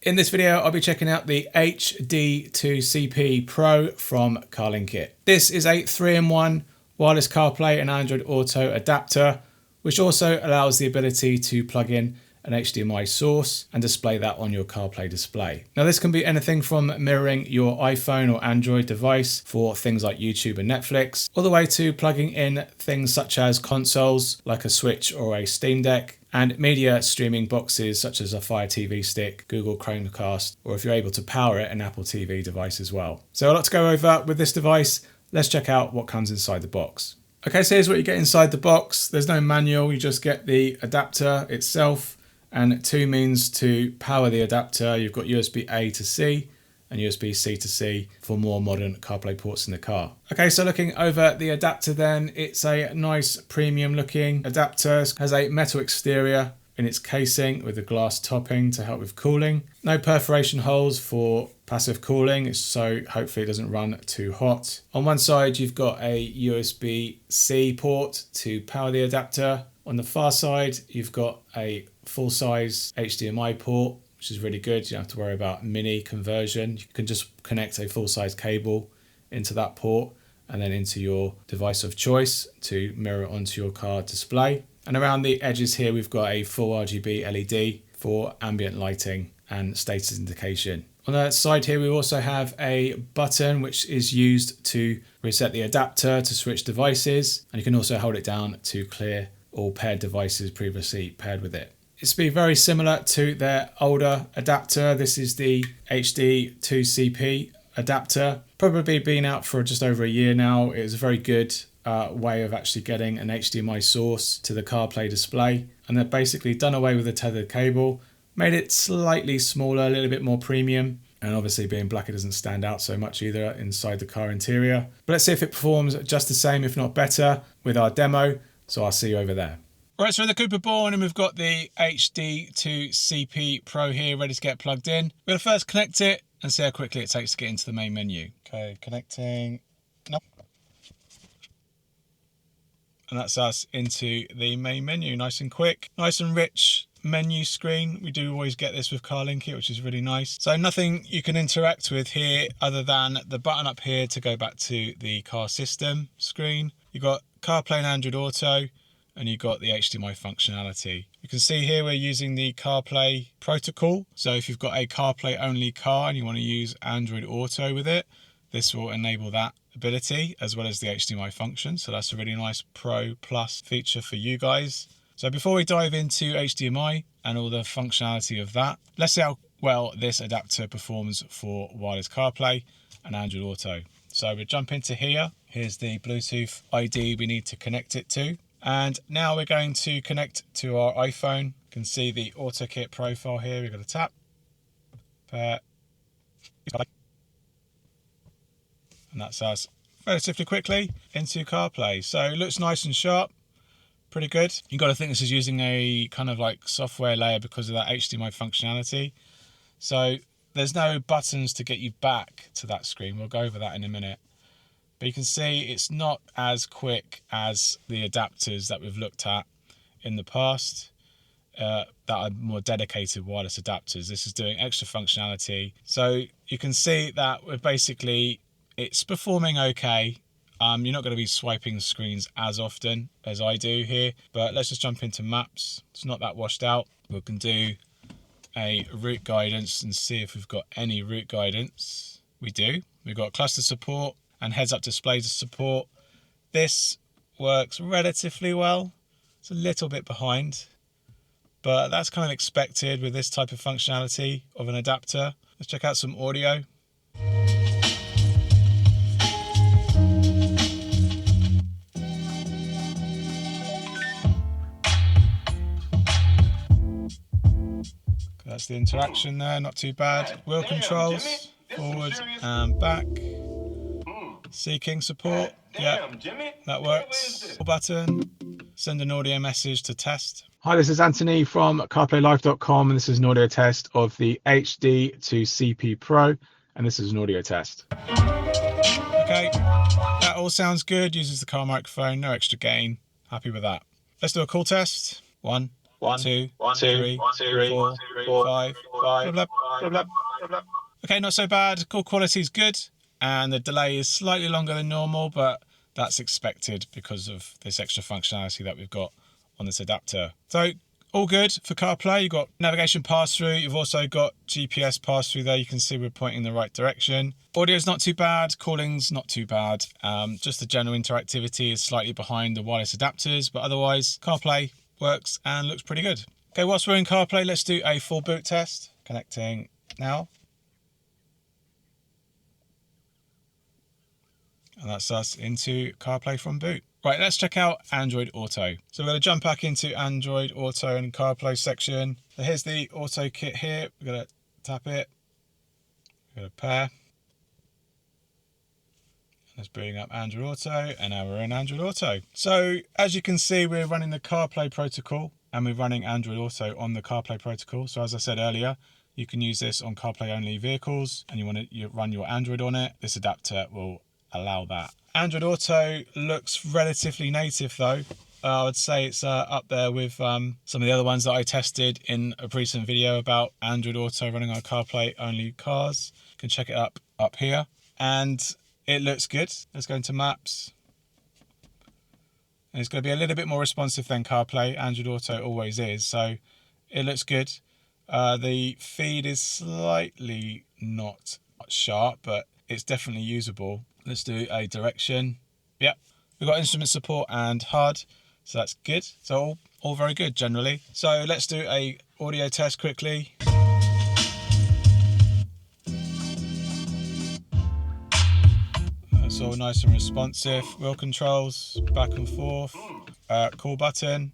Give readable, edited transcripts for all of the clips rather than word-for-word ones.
In this video, I'll be checking out the HD2CP Pro from CarlinKit. This is a 3-in-1 wireless CarPlay and Android Auto adapter, which also allows the ability to plug in an HDMI source and display that on your CarPlay display. Now this can be anything from mirroring your iPhone or Android device for things like YouTube and Netflix, all the way to plugging in things such as consoles like a Switch or a Steam Deck, and media streaming boxes such as a Fire TV stick, Google Chromecast, or if you're able to power it, an Apple TV device as well. So a lot to go over with this device. Let's check out what comes inside the box. Okay, so here's what you get inside the box. There's no manual, you just get the adapter itself and two means to power the adapter. You've got USB-A to C and USB-C to C for more modern CarPlay ports in the car. Okay, so looking over the adapter then, it's a nice premium looking adapter. It has a metal exterior in its casing with a glass topping to help with cooling. No perforation holes for passive cooling, so hopefully it doesn't run too hot. On one side, you've got a USB-C port to power the adapter. On the far side, you've got a full-size HDMI port, which is really good. You don't have to worry about mini conversion. You can just connect a full-size cable into that port and then into your device of choice to mirror onto your car display. And around the edges here, we've got a full RGB LED for ambient lighting and status indication. On the side here, we also have a button which is used to reset the adapter to switch devices. And you can also hold it down to clear all paired devices previously paired with it. It's be very similar to their older adapter. This is the HD2CP adapter. Probably been out for just over a year now. It is a very good way of actually getting an HDMI source to the CarPlay display. And they've basically done away with the tethered cable, made it slightly smaller, a little bit more premium. And obviously being black, it doesn't stand out so much either inside the car interior. But let's see if it performs just the same, if not better, with our demo. So I'll see you over there. Right, so in the Cooper Born, and we've got the HD2CP Pro here ready to get plugged in. We're going to first connect it and see how quickly it takes to get into the main menu. Okay, connecting. No. And that's us into the main menu. Nice and quick, nice and rich menu screen. We do always get this with CarlinKit, which is really nice. So nothing you can interact with here other than the button up here to go back to the car system screen. You've got CarPlay and Android Auto, and you've got the HDMI functionality. You can see here we're using the CarPlay protocol. So if you've got a CarPlay-only car and you want to use Android Auto with it, this will enable that ability as well as the HDMI function. So that's a really nice Pro Plus feature for you guys. So before we dive into HDMI and all the functionality of that, let's see how well this adapter performs for wireless CarPlay and Android Auto. So we'll jump into here. Here's the Bluetooth ID we need to connect it to. And now we're going to connect to our iPhone. You can see the AutoKit profile here. We've got to tap, pair, and that's us relatively quickly into CarPlay. So it looks nice and sharp, pretty good. You've got to think this is using a kind of like software layer because of that HDMI functionality. So there's no buttons to get you back to that screen. We'll go over that in a minute. But you can see it's not as quick as the adapters that we've looked at in the past that are more dedicated wireless adapters. This is doing extra functionality. So you can see that we're basically, it's performing okay. You're not going to be swiping screens as often as I do here, but let's just jump into maps. It's not that washed out. We can do a route guidance and see if we've got any route guidance. We do. We've got cluster support and heads-up display support. This works relatively well. It's a little bit behind, but that's kind of expected with this type of functionality of an adapter. Let's check out some audio. That's the interaction there, not too bad. Wheel controls, forward and back. Seeking support, yeah, that works. Button, send an audio message to test. Hi, this is Anthony from CarPlayLife.com, and this is an audio test of the HD2CP Pro, and this is an audio test. Okay, that all sounds good. Uses the car microphone, no extra gain. Happy with that. Let's do a call test. 1, 2, 3, 4, 5, blah, blah, blah, blah, blah. Okay, not so bad. Call quality is good, and the delay is slightly longer than normal, but that's expected because of this extra functionality that we've got on this adapter. So all good for CarPlay. You've got navigation pass-through. You've also got GPS pass-through there. You can see we're pointing in the right direction. Audio's not too bad. Calling's not too bad. Just the general interactivity is slightly behind the wireless adapters, but otherwise CarPlay works and looks pretty good. Okay, whilst we're in CarPlay, let's do a full boot test. Connecting now. And that's us into CarPlay from boot. Right, let's check out Android Auto. So we're going to jump back into Android Auto and CarPlay section. So here's the Auto kit here. We're going to tap it. We're going to pair. Let's bring up Android Auto, and now we're in Android Auto. So as you can see, we're running the CarPlay protocol and we're running Android Auto on the CarPlay protocol. So as I said earlier, you can use this on CarPlay-only vehicles and you want to run your Android on it. This adapter will allow that. Android Auto looks relatively native though. I would say it's up there with some of the other ones that I tested in a recent video about Android Auto running on CarPlay-only cars. You can check it up here. And it looks good. Let's go into Maps. And it's going to be a little bit more responsive than CarPlay. Android Auto always is. So it looks good. The feed is slightly not sharp, but it's definitely usable. Let's do a direction. Yep, we've got instrument support and HUD, so that's good. So all very good generally. So let's do a audio test quickly. That's all nice and responsive. Wheel controls, back and forth. Call button.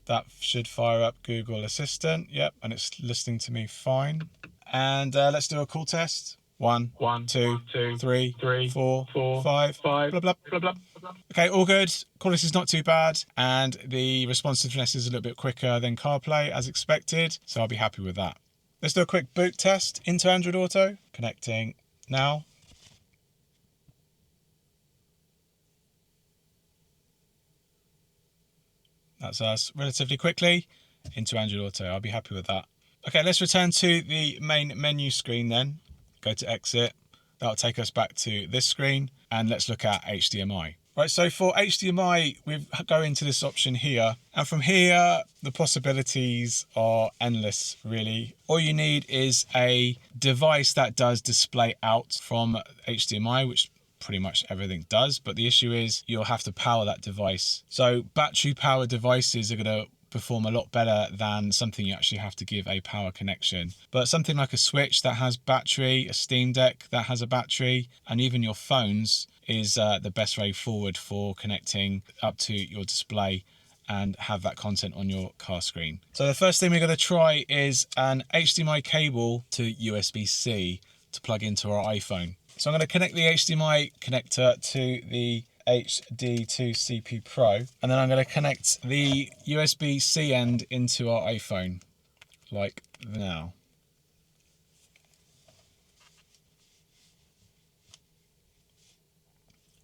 That should fire up Google Assistant. Yep, and it's listening to me fine. And let's do a call test. 1, 2, 3, 4, 5, blah, blah, blah, blah. Okay, all good. Quality is not too bad. And the responsiveness is a little bit quicker than CarPlay as expected. So I'll be happy with that. Let's do a quick boot test into Android Auto. Connecting now. That's us relatively quickly into Android Auto. I'll be happy with that. Okay, let's return to the main menu screen then. Go to exit. That'll take us back to this screen. And let's look at HDMI. Right, so for HDMI, we go into this option here. And from here, the possibilities are endless, really. All you need is a device that does display out from HDMI, which pretty much everything does. But the issue is you'll have to power that device. So battery powered devices are going to perform a lot better than something you actually have to give a power connection. But something like a Switch that has battery, a Steam Deck that has a battery, and even your phones is the best way forward for connecting up to your display and have that content on your car screen. So the first thing we're going to try is an HDMI cable to USB-C to plug into our iPhone. So I'm going to connect the HDMI connector to the HD2CP Pro, and then I'm going to connect the USB-C end into our iPhone, like now.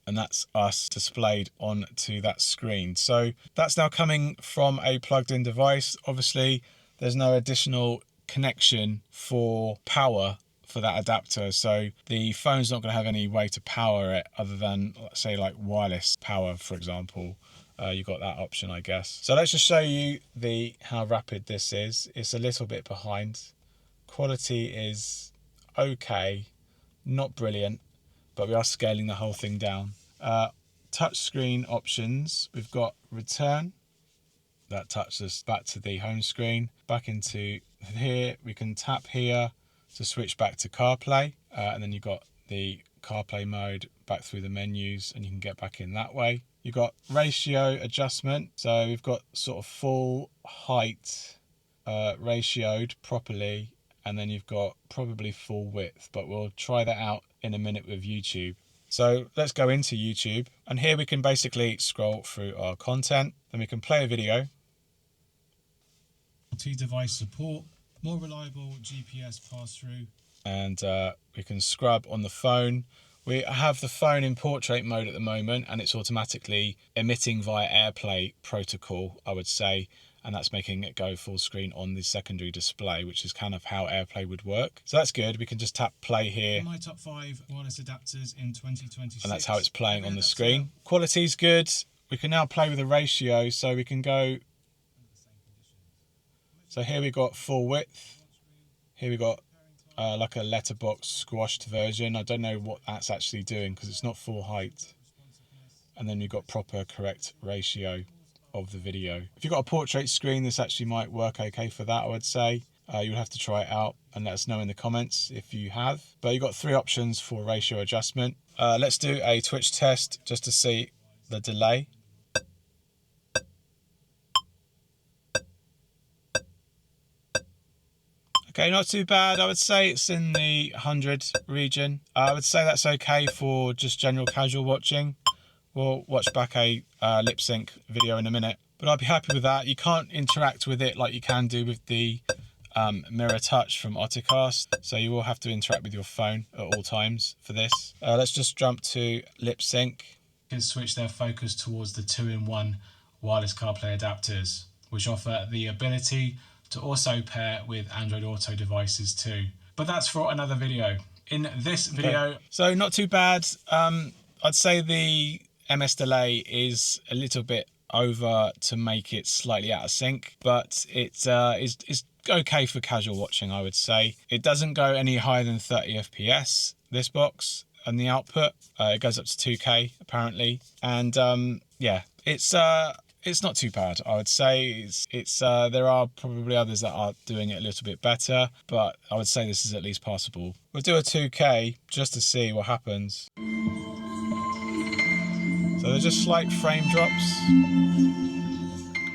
And that's us displayed onto that screen. So that's now coming from a plugged-in device. Obviously, there's no additional connection for power for that adapter, so the phone's not going to have any way to power it other than, let's say, like wireless power, for example. You've got that option, I guess. So let's just show you how rapid this is. It's a little bit behind. Quality is okay, not brilliant, but we are scaling the whole thing down. Touchscreen options, we've got return. That takes us back to the home screen. Back into here, we can tap here to switch back to CarPlay, and then you've got the CarPlay mode back through the menus, and you can get back in that way. You've got ratio adjustment, so we've got sort of full height ratioed properly, and then you've got probably full width, but we'll try that out in a minute with YouTube. So let's go into YouTube, and here we can basically scroll through our content, then we can play a video. Multi-device support, more reliable GPS pass-through, and we can scrub on the phone. We have the phone in portrait mode at the moment, and it's automatically emitting via AirPlay protocol, I would say. and that's making it go full screen on the secondary display, which is kind of how AirPlay would work. So that's good. We can just tap play here. My top 5 wireless adapters in 2026. And that's how it's playing on the screen. Quality's good. We can now play with a ratio, so we can go. So here we got full width. Here we got like a letterbox squashed version. I don't know what that's actually doing because it's not full height. And then you've got proper correct ratio of the video. If you've got a portrait screen, this actually might work okay for that, I would say. You'll have to try it out and let us know in the comments if you have. But you've got 3 options for ratio adjustment. Let's do a Twitch test just to see the delay. Okay, not too bad. I would say it's in the 100 region. I would say that's okay for just general casual watching. We'll watch back a lip sync video in a minute, but I'd be happy with that. You can't interact with it like you can do with the Mirror Touch from Oticast, so you will have to interact with your phone at all times for this. Let's just jump to lip sync. You can switch their focus towards the 2-in-1 wireless CarPlay adapters, which offer the ability to also pair with Android Auto devices too. But that's for another video. In this video, so not too bad. I'd say the MS delay is a little bit over to make it slightly out of sync, but it is okay for casual watching, I would say. It doesn't go any higher than 30 FPS, this box, and the output. It goes up to 2K apparently, and yeah, it's not too bad, I would say. There are probably others that are doing it a little bit better, but I would say this is at least passable. We'll do a 2K just to see what happens. So there's just slight frame drops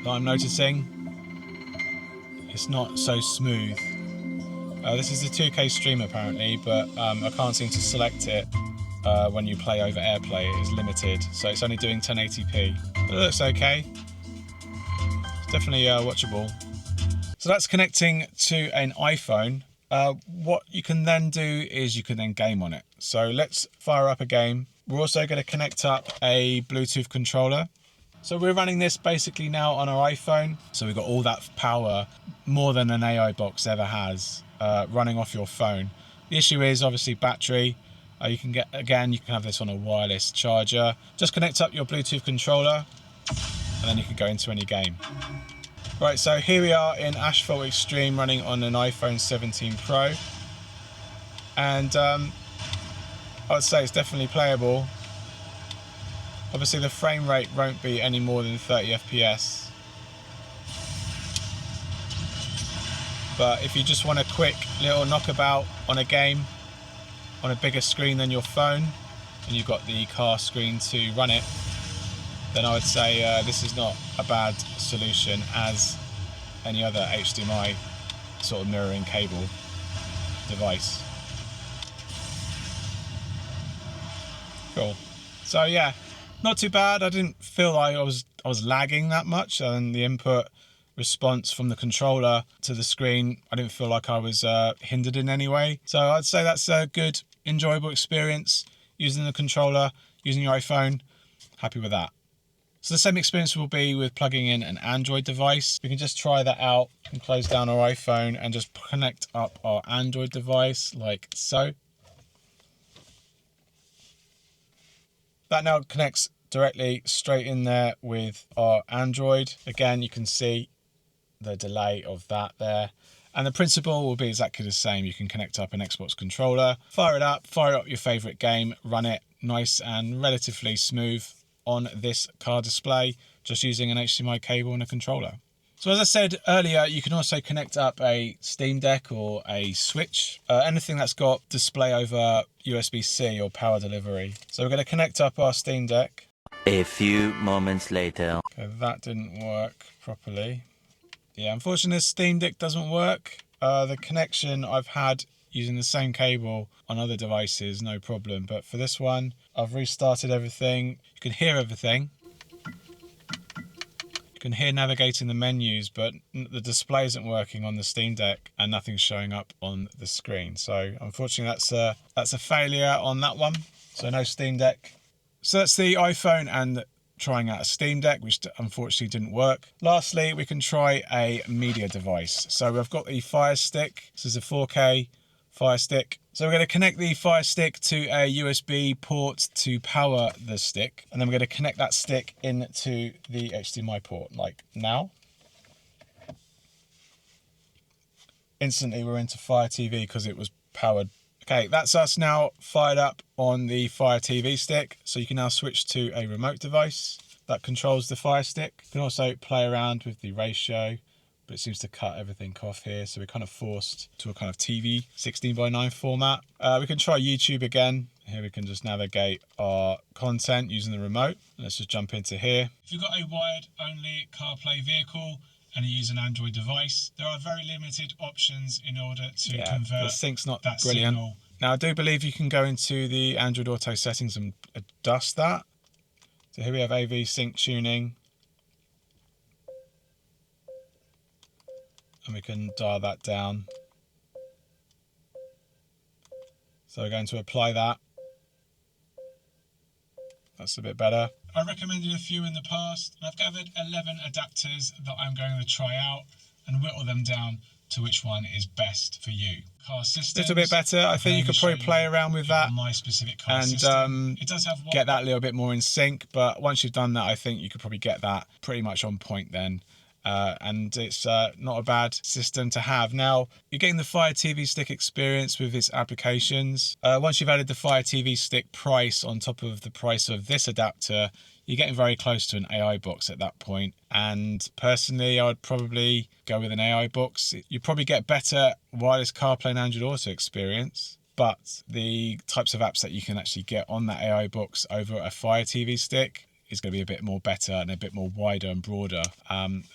that I'm noticing. It's not so smooth. This is a 2K stream apparently, but I can't seem to select it when you play over AirPlay. It is limited, so it's only doing 1080p. But it looks okay. It's definitely watchable. So that's connecting to an iPhone. What you can then do is you can then game on it. So let's fire up a game. We're also going to connect up a Bluetooth controller. So we're running this basically now on our iPhone. So we've got all that power, more than an AI box ever has, running off your phone. The issue is obviously battery. You can have this on a wireless charger. Just connect up your Bluetooth controller and then you can go into any game. Right, so here we are in Asphalt Extreme running on an iPhone 17 Pro. And I would say it's definitely playable. Obviously the frame rate won't be any more than 30 FPS. But if you just want a quick little knockabout on a game on a bigger screen than your phone, and you've got the car screen to run it, then I would say this is not a bad solution as any other HDMI sort of mirroring cable device. Cool. So yeah, not too bad. I didn't feel like I was lagging that much, and the input response from the controller to the screen, I didn't feel like I was hindered in any way. So I'd say that's a good, enjoyable experience using the controller, using your iPhone. Happy with that. So the same experience will be with plugging in an Android device. We can just try that out and close down our iPhone and just connect up our Android device like so. That now connects directly straight in there with our Android. Again, you can see the delay of that there. And the principle will be exactly the same. You can connect up an Xbox controller, fire up your favorite game, run it nice and relatively smooth on this car display, just using an HDMI cable and a controller. So as I said earlier, you can also connect up a Steam Deck or a Switch, anything that's got display over USB-C or power delivery. So we're going to connect up our Steam Deck. A few moments later. Okay, that didn't work properly. Yeah, unfortunately, this Steam Deck doesn't work. The connection I've had using the same cable on other devices, no problem. But for this one, I've restarted everything. You can hear everything. You can hear navigating the menus, but the display isn't working on the Steam Deck and nothing's showing up on the screen. So unfortunately, that's a failure on that one. So no Steam Deck. So that's the iPhone and trying out a Steam Deck, which unfortunately didn't work. Lastly, we can try a media device. So we've got the Fire Stick. This is a 4K Fire Stick. So we're going to connect the Fire Stick to a USB port to power the stick. And then we're going to connect that stick into the HDMI port, like now. Instantly we're into Fire TV because it was powered. Okay, that's us now fired up on the Fire TV stick. So you can now switch to a remote device that controls the Fire Stick. You can also play around with the ratio, but it seems to cut everything off here. So we're kind of forced to a kind of TV 16:9 format. We can try YouTube again. Here we can just navigate our content using the remote. Let's just jump into here. If you've got a wired only CarPlay vehicle and you use an Android device, there are very limited options in order to convert the sync's not that brilliant. Signal. Now I do believe you can go into the Android Auto settings and adjust that. So here we have AV sync tuning. And we can dial that down. So we're going to apply that. That's a bit better. I recommended a few in the past, and I've gathered 11 adapters that I'm going to try out and whittle them down to which one is best for you. Car systems, a little bit better. I think you could probably play around with that my specific car and system. It does have get that a little bit more in sync, but once you've done that, I think you could probably get that pretty much on point then. And it's not a bad system to have. Now, you're getting the Fire TV Stick experience with its applications. Once you've added the Fire TV Stick price on top of the price of this adapter, you're getting very close to an AI box at that point. And personally, I would probably go with an AI box. You probably get better wireless CarPlay and Android Auto experience, but the types of apps that you can actually get on that AI box over a Fire TV Stick is going to be a bit more better and a bit more wider and broader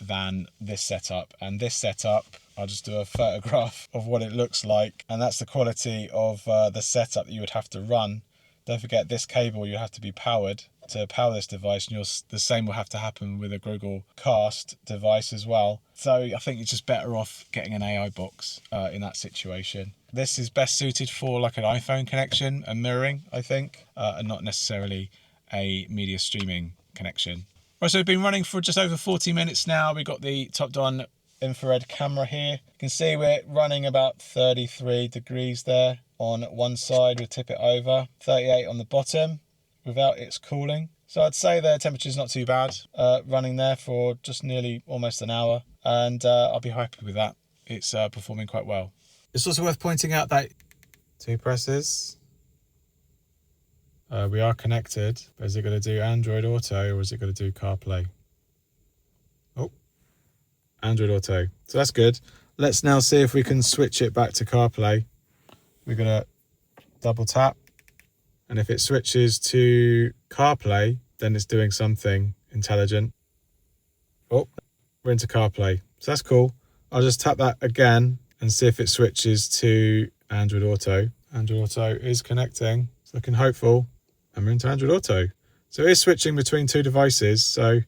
than this setup. And this setup, I'll just do a photograph of what it looks like, and that's the quality of the setup that you would have to run. Don't forget, this cable you have to be powered to power this device, and the same will have to happen with a Google Cast device as well. So I think it's just better off getting an AI box in that situation. This is best suited for like an iPhone connection and mirroring, I think, and not necessarily a media streaming connection. Right, so we've been running for just over 40 minutes now. We've got the top-down infrared camera here. You can see we're running about 33 degrees there on one side. We'll tip it over, 38 on the bottom without its cooling. So I'd say the temperature's not too bad, running there for just nearly almost an hour, and I'll be happy with that. It's performing quite well. It's also worth pointing out that 2 presses. We are connected, but is it going to do Android Auto or is it going to do CarPlay? Oh, Android Auto. So that's good. Let's now see if we can switch it back to CarPlay. We're going to double tap. And if it switches to CarPlay, then it's doing something intelligent. Oh, we're into CarPlay. So that's cool. I'll just tap that again and see if it switches to Android Auto. Android Auto is connecting. It's looking hopeful. And we're into Android Auto. So it is switching between 2 devices, so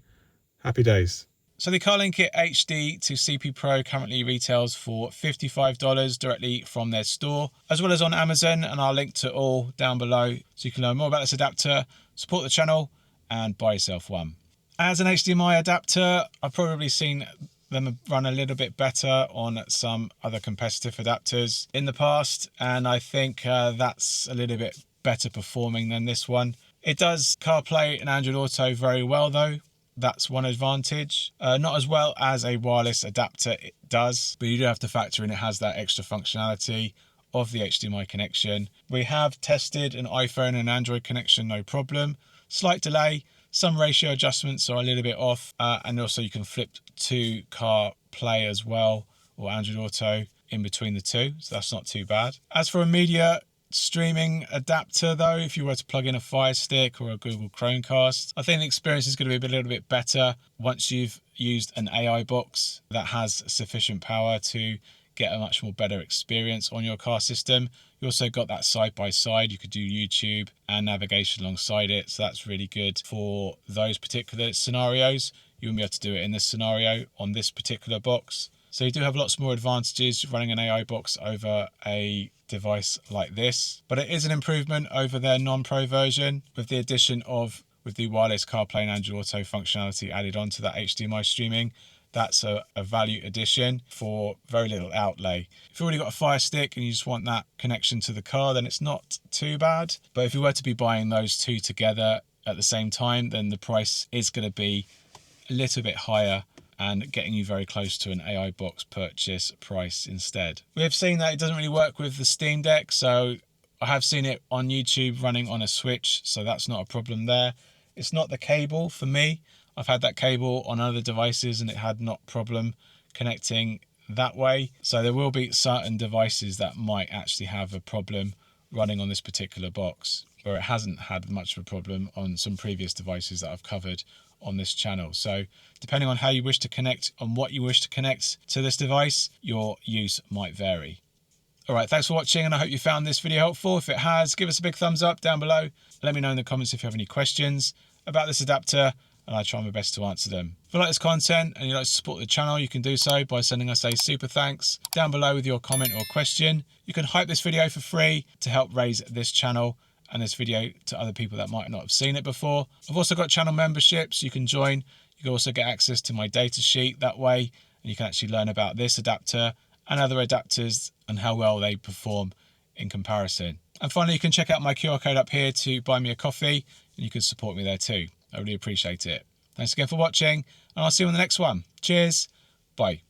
happy days. So the CarlinKit HD2CP Pro currently retails for $55 directly from their store, as well as on Amazon, and I'll link to all down below so you can learn more about this adapter, support the channel, and buy yourself one. As an HDMI adapter, I've probably seen them run a little bit better on some other competitive adapters in the past, and I think that's a little bit better performing than this one. It does CarPlay and Android Auto very well though. That's one advantage. Not as well as a wireless adapter it does, but you do have to factor in it has that extra functionality of the HDMI connection. We have tested an iPhone and Android connection, no problem. Slight delay, some ratio adjustments are a little bit off, and also you can flip to CarPlay as well, or Android Auto in between the two, so that's not too bad. As for a media streaming adapter though, if you were to plug in a Fire Stick or a Google Chromecast, I think the experience is going to be a little bit better once you've used an AI box that has sufficient power to get a much more better experience on your car system. You also got that side by side, you could do YouTube and navigation alongside it, so that's really good for those particular scenarios. You wouldn't be able to do it in this scenario on this particular box. So you do have lots more advantages running an AI box over a device like this, but it is an improvement over their non-pro version with the addition of with the wireless CarPlay and Android Auto functionality added onto that HDMI streaming, that's a value addition for very little outlay. If you've already got a Fire Stick and you just want that connection to the car, then it's not too bad. But if you were to be buying those two together at the same time, then the price is going to be a little bit higher and getting you very close to an AI box purchase price instead. We have seen that it doesn't really work with the Steam Deck, so I have seen it on YouTube running on a Switch, so that's not a problem there. It's not the cable for me. I've had that cable on other devices and it had not problem connecting that way. So there will be certain devices that might actually have a problem running on this particular box, where it hasn't had much of a problem on some previous devices that I've covered on this channel. So depending on how you wish to connect and what you wish to connect to this device, your use might vary. All right, thanks for watching, and I hope you found this video helpful. If it has, give us a big thumbs up down below. Let me know in the comments if you have any questions about this adapter, and I try my best to answer them. If you like this content and you'd like to support the channel, you can do so by sending us a super thanks down below with your comment or question. You can hype this video for free to help raise this channel and this video to other people that might not have seen it before. I've also got channel memberships you can join. You can also get access to my data sheet that way, and you can actually learn about this adapter and other adapters and how well they perform in comparison. And finally, you can check out my QR code up here to buy me a coffee, and you can support me there too. I really appreciate it. Thanks again for watching, and I'll see you on the next one. Cheers. Bye.